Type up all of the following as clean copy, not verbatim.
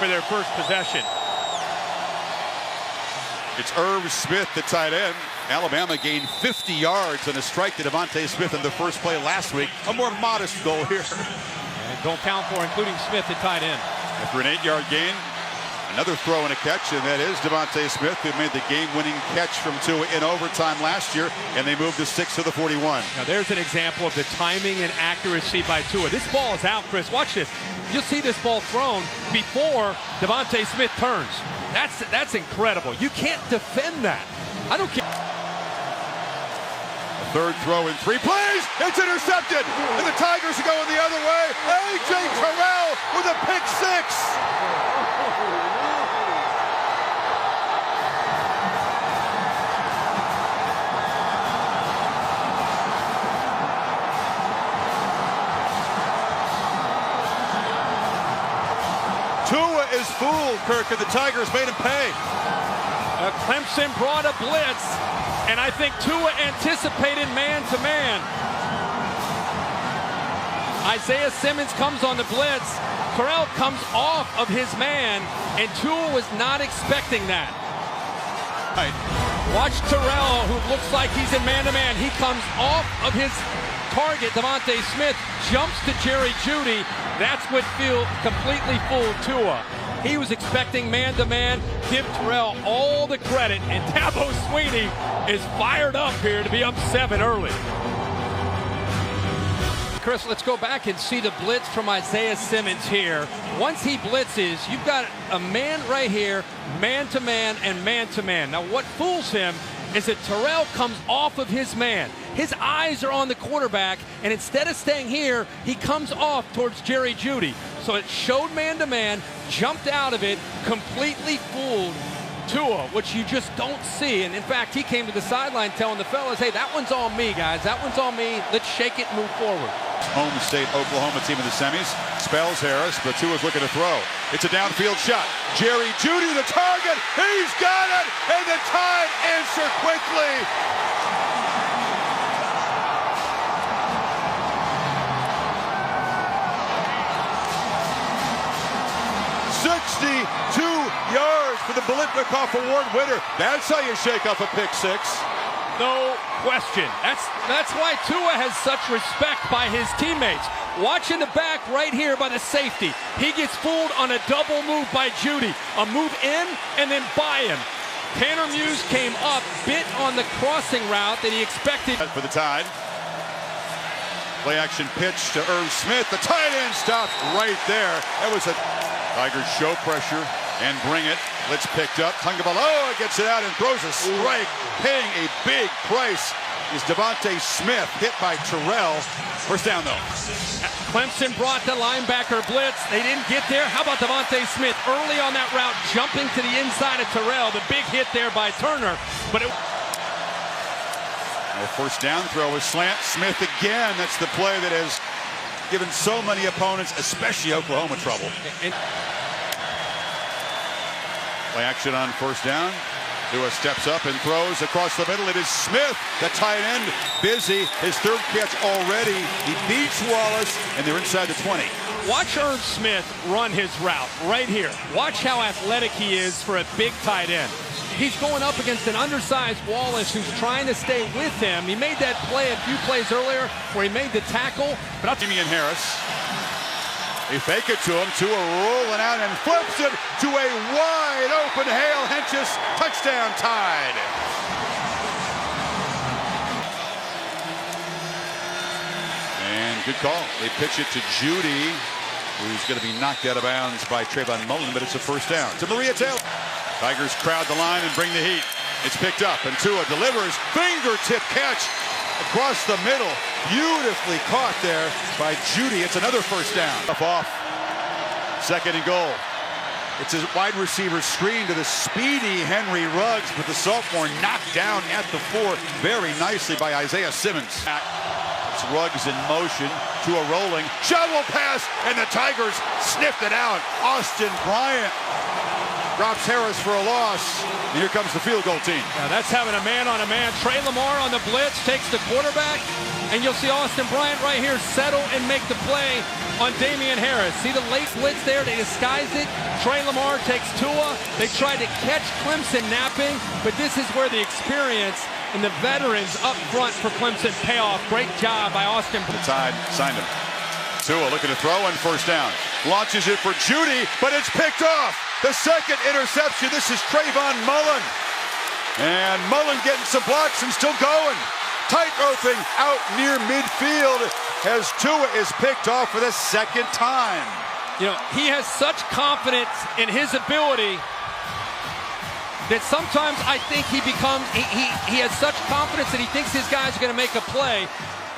for their first possession. It's Irv Smith, the tight end. Alabama gained 50 yards on a strike to Devontae Smith in the first play last week. A more modest goal here. And don't count for including Smith at tight end. After an 8-yard gain, another throw and a catch, and that is Devontae Smith, who made the game-winning catch from Tua in overtime last year, and they moved to 6 to the 41. Now there's an example of the timing and accuracy by Tua. This ball is out, Chris. Watch this. You'll see this ball thrown before Devontae Smith turns. That's incredible. You can't defend that. I don't care. A third throw in 3 plays. It's intercepted, and the Tigers are going the other way. A.J. Terrell with a pick 6. Tua is fooled, Kirk, and the Tigers made him pay. Clemson brought a blitz, and I think Tua anticipated man-to-man. Isaiah Simmons comes on the blitz. Terrell comes off of his man, and Tua was not expecting that. Right. Watch Terrell, who looks like he's in man-to-man. He comes off of his target, Devontae Smith, jumps to Jerry Jeudy. That's what completely fooled Tua. He was expecting man-to-man. Give Terrell all the credit, and Dabo Swinney is fired up here to be up 7 early. Chris, let's go back and see the blitz from Isaiah Simmons here. Once he blitzes, you've got a man right here, man-to-man and man-to-man. Now, what fools him is that Terrell comes off of his man. His eyes are on the quarterback, and instead of staying here, he comes off towards Jerry Jeudy. So it showed man-to-man, jumped out of it, completely fooled Tua, which you just don't see. And in fact, he came to the sideline telling the fellas, hey, that one's on me, guys. That one's on me. Let's shake it and move forward. Home state Oklahoma team in the semis. Spells Harris, but Tua's looking to throw. It's a downfield shot. Jerry Jeudy, the target. He's got it, and the time answer quickly. yards for the Biletnikoff Award winner. That's how you shake off a pick 6. No question. That's why Tua has such respect by his teammates. Watch in the back right here by the safety. He gets fooled on a double move by Jeudy. A move in and then by him. Tanner Muse came up, bit on the crossing route that he expected. For the Tide. Play action pitch to Irv Smith. The tight end stopped right there. That was a Tigers show pressure and bring it. Blitz picked up. Tagoviala gets it out and throws a strike. Paying a big price is Devontae Smith, hit by Terrell. First down, though. Clemson brought the linebacker blitz. They didn't get there. How about Devontae Smith early on that route, jumping to the inside of Terrell. The big hit there by Turner. But it... A first down throw is slant. Smith again. That's the play that has given so many opponents, especially Oklahoma, trouble. Play action on first down. Tua steps up and throws across the middle. It is Smith, the tight end, busy. His third catch already. He beats Wallace, and they're inside the 20. Watch Irv Smith run his route right here. Watch how athletic he is for a big tight end. He's going up against an undersized Wallace who's trying to stay with him. He made that play a few plays earlier where he made the tackle. But Damian Harris. They fake it to him. Tua rolling out and flips it to a wide open Hale Hentges. Touchdown Tide. And good call. They pitch it to Jeudy, who's going to be knocked out of bounds by Trayvon Mullen, but it's a first down. To Maria Taylor. Tigers crowd the line and bring the heat. It's picked up, and Tua delivers. Fingertip catch across the middle. Beautifully caught there by Jeudy. It's another first down. Off. Second and goal. It's a wide receiver screen to the speedy Henry Ruggs, but the sophomore knocked down at the 4 very nicely by Isaiah Simmons. It's Ruggs in motion. Tua rolling. Shovel pass, and the Tigers sniffed it out. Austin Bryant drops Harris for a loss. And here comes the field goal team. Now that's having a man-on-a-man. Trey Lamar on the blitz takes the quarterback. And you'll see Austin Bryant right here settle and make the play. on Damian Harris. See the late blitz there? They disguised it. Trey Lamar takes Tua. They tried to catch Clemson napping, but this is where the experience and the veterans up front for Clemson pay off. Great job by Austin. The Tide signed him. Tua looking to throw and first down. Launches it for Judy, but it's picked off. The second interception. This is Trayvon Mullen. And Mullen getting some blocks and still going. Tight roping out near midfield as Tua is picked off for the second time. You know, he has such confidence in his ability that sometimes I think he becomes, he has such confidence that he thinks his guys are going to make a play.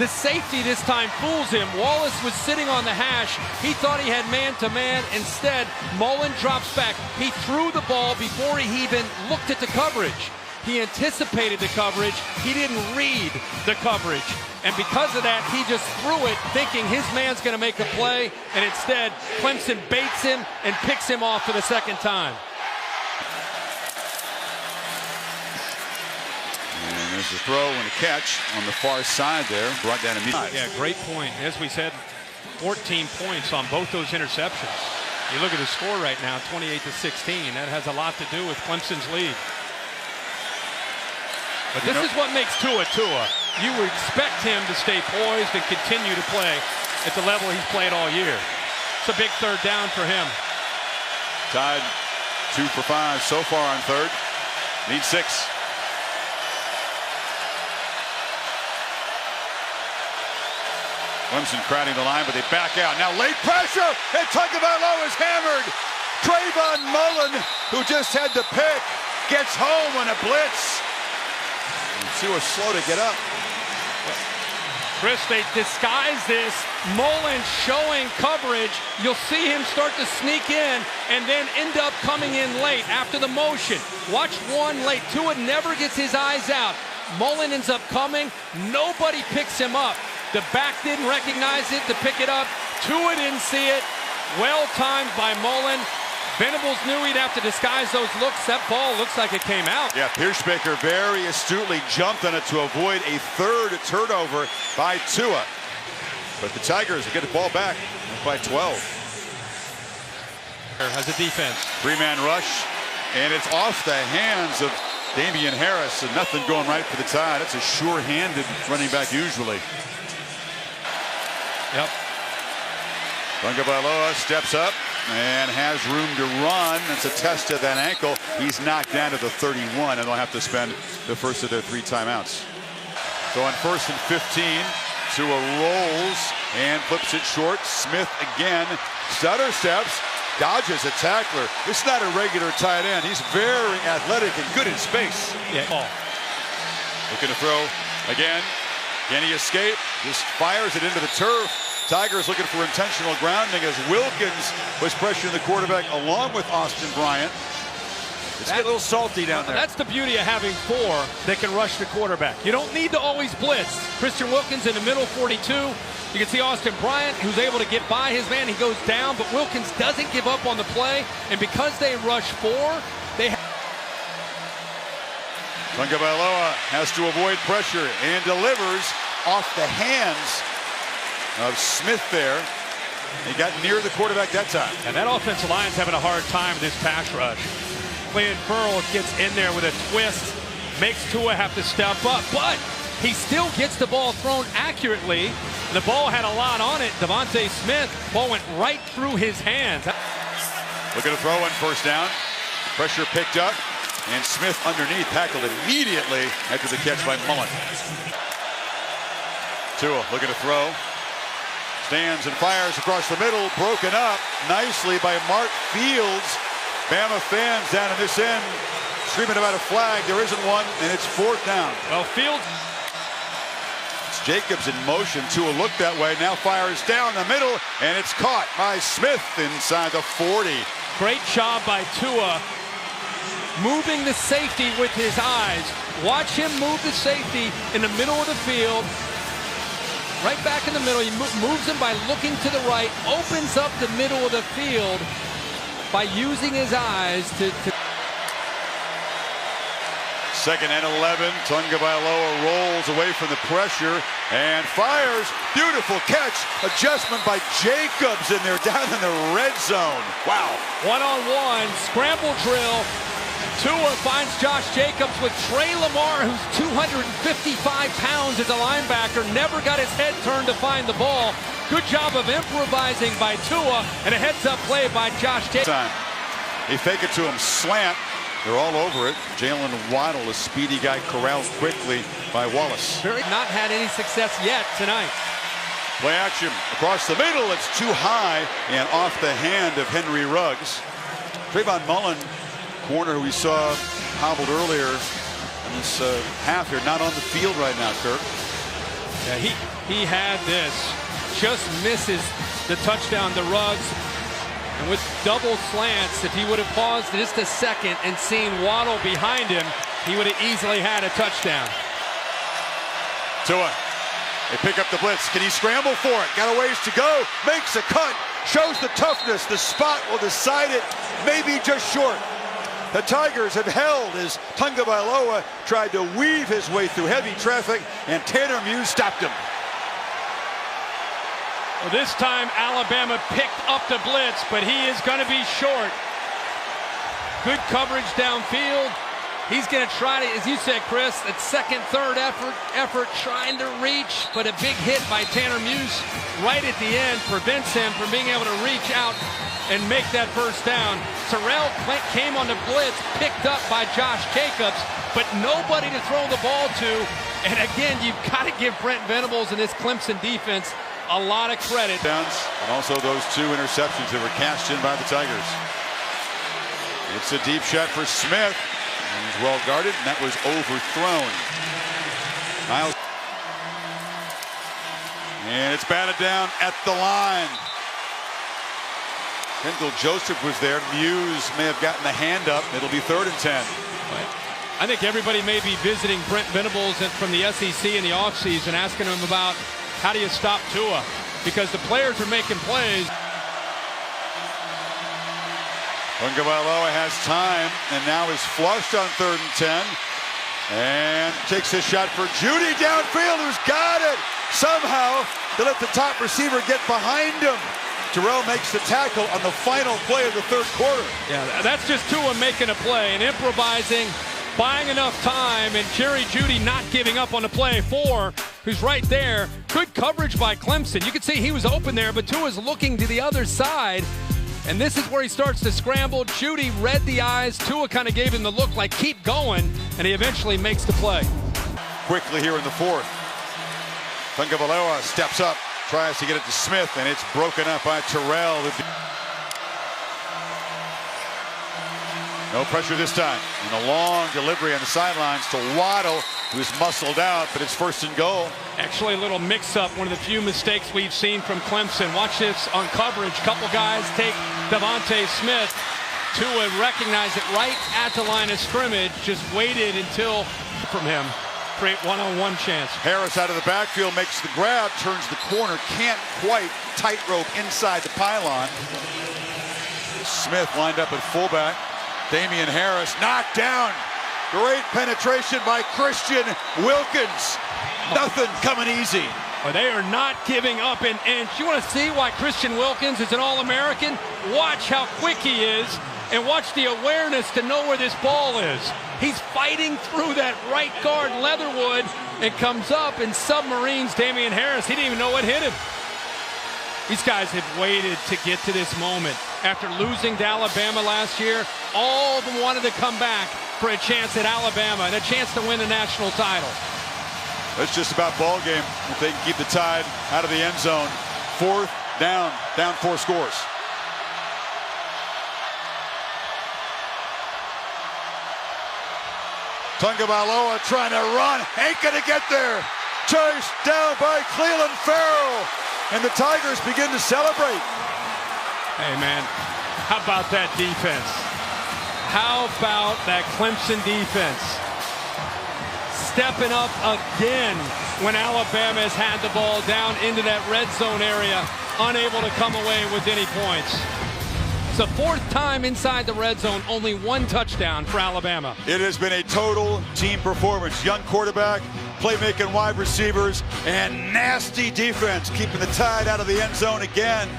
The safety this time fools him. Wallace was sitting on the hash. He thought he had man-to-man. Instead, Mullen drops back. He threw the ball before he even looked at the coverage. He anticipated the coverage. He didn't read the coverage. And because of that, he just threw it thinking his man's going to make a play. And instead, Clemson baits him and picks him off for the second time. And there's a throw and a catch on the far side there. Brought down immediately. Yeah, great point. As we said, 14 points on both those interceptions. You look at the score right now, 28-16. That has a lot to do with Clemson's lead. But this is what makes Tua Tua. You would expect him to stay poised and continue to play at the level he's played all year. It's a big third down for him. Tide 2 for 5 so far on third. Need 6. Clemson crowding the line, but they back out. Now late pressure, and Tagoviala is hammered. Trayvon Mullen, who just had the pick, gets home on a blitz. Tua slow to get up. Chris, they disguise this. Mullen showing coverage. You'll see him start to sneak in and then end up coming in late after the motion. Watch one late. Tua never gets his eyes out. Mullen ends up coming. Nobody picks him up. The back didn't recognize it to pick it up. Tua didn't see it. Well timed by Mullen. Venables knew he'd have to disguise those looks. That ball looks like it came out. Yeah, Pierschbaker very astutely jumped on it to avoid a third turnover by Tua. But the Tigers get the ball back by 12. Has a defense. 3-man rush, and it's off the hands of Damian Harris, and nothing going right for the Tide. That's a sure-handed running back usually. Yep. Tagoviala steps up and has room to run. That's a test of that ankle. He's knocked down to the 31, and they'll have to spend the first of their 3 timeouts. So on 1st and 15, Tua rolls and flips it short. Smith again, stutter steps, dodges a tackler. It's not a regular tight end. He's very athletic and good in space. Yeah. Looking to throw again. Can he escape? Just fires it into the turf. Tigers looking for intentional grounding as Wilkins was pressuring the quarterback along with Austin Bryant. It's getting a little salty down there. That's the beauty of having 4 that can rush the quarterback. You don't need to always blitz. Christian Wilkins in the middle, 42. You can see Austin Bryant, who's able to get by his man. He goes down, but Wilkins doesn't give up on the play. And because they rush 4, they have... Tagoviala has to avoid pressure and delivers off the hands of Smith there. He got near the quarterback that time. And that offensive line's having a hard time with this pass rush. Clayton Burrow gets in there with a twist, makes Tua have to step up, but he still gets the ball thrown accurately. The ball had a lot on it. Devontae Smith, ball went right through his hands. Looking to throw on 1st down. Pressure picked up, and Smith underneath tackled immediately after the catch by Mullen. Tua looking to throw. Stands and fires across the middle, broken up nicely by Mark Fields. Bama fans down in this end screaming about a flag. There isn't one, and it's 4th down. Well, Fields. It's Jacobs in motion. Tua looked that way, now fires down the middle, and it's caught by Smith inside the 40. Great job by Tua, moving the safety with his eyes. Watch him move the safety in the middle of the field. Right back in the middle, he moves him by looking to the right, opens up the middle of the field by using his eyes to... 2nd and 11. Tagovailoa rolls away from the pressure and fires. Beautiful catch. Adjustment by Jacobs in there down in the red zone. Wow. One-on-one, scramble drill. Tua finds Josh Jacobs with Trey Lamar, who's 255 pounds as a linebacker, never got his head turned to find the ball. Good job of improvising by Tua, and a heads-up play by Josh Jacobs. They fake it to him, slant. They're all over it. Jalen Waddle, a speedy guy, corralled quickly by Wallace. Not had any success yet tonight. Play action across the middle. It's too high and off the hand of Henry Ruggs. Trayvon Mullen, corner who we saw hobbled earlier in this half here, not on the field right now, Kirk. Yeah, he had this. Just misses the touchdown to Ruggs. And with double slants, if he would have paused just a second and seen Waddle behind him, he would have easily had a touchdown. Tua, they pick up the blitz. Can he scramble for it? Got a ways to go. Makes a cut. Shows the toughness. The spot will decide it. Maybe just short. The Tigers have held as Tagovailoa tried to weave his way through heavy traffic, and Tanner Muse stopped him. Well, this time Alabama picked up the blitz, but he is going to be short. Good coverage downfield. He's going to try to, as you said, Chris, that second, third effort trying to reach, but a big hit by Tanner Muse right at the end prevents him from being able to reach out and make that first down. Terrell came on the blitz, picked up by Josh Jacobs, but nobody to throw the ball to. And again, you've got to give Brent Venables and this Clemson defense a lot of credit. And also those 2 interceptions that were cashed in by the Tigers. It's a deep shot for Smith. He's well guarded, and that was overthrown. Miles. And it's batted down at the line. Kendall Joseph was there. Muse may have gotten the hand up. It'll be 3rd and 10. I think everybody may be visiting Brent Venables from the SEC in the offseason, asking him about how do you stop Tua, because the players are making plays. Tagovailoa has time and now is flushed on 3rd and 10 and takes a shot for Judy downfield, who's got it. Somehow they let the top receiver get behind him. Terrell makes the tackle on the final play of the 3rd quarter. Yeah, that's just Tua making a play and improvising, buying enough time, and Jerry Jeudy not giving up on the play. 4, who's right there. Good coverage by Clemson. You could see he was open there, but Tua's looking to the other side. And this is where he starts to scramble. Jeudy read the eyes. Tua kind of gave him the look like, keep going, and he eventually makes the play. Quickly here in the 4th. Tagovailoa steps up, tries to get it to Smith, and it's broken up by Terrell. No pressure this time. And a long delivery on the sidelines to Waddle, who's muscled out, but it's 1st and goal. Actually, a little mix-up, one of the few mistakes we've seen from Clemson. Watch this on coverage. Couple guys take Devontae Smith. Tua recognized it right at the line of scrimmage, just waited until from him. Create one-on-one chance. Harris out of the backfield makes the grab, turns the corner, can't quite tightrope inside the pylon. Smith lined up at fullback. Damian Harris knocked down. Great penetration by Christian Wilkins. Nothing coming easy. Well, they are not giving up an inch. You want to see why Christian Wilkins is an All-American? Watch how quick he is, and watch the awareness to know where this ball is. He's fighting through that right guard, Leatherwood, and comes up and submarines Damian Harris. He didn't even know what hit him. These guys have waited to get to this moment. After losing to Alabama last year, all of them wanted to come back for a chance at Alabama and a chance to win the national title. It's just about ball game. If they can keep the Tide out of the end zone. 4th down 4 scores. Tagovailoa trying to run, ain't gonna get there. Chased down by Clelin Ferrell, and the Tigers begin to celebrate. Hey man, how about that defense? How about that Clemson defense? Stepping up again when Alabama has had the ball down into that red zone area, unable to come away with any points. It's the 4th time inside the red zone, only 1 touchdown for Alabama. It has been a total team performance. Young quarterback, playmaking wide receivers, and nasty defense, keeping the Tide out of the end zone again.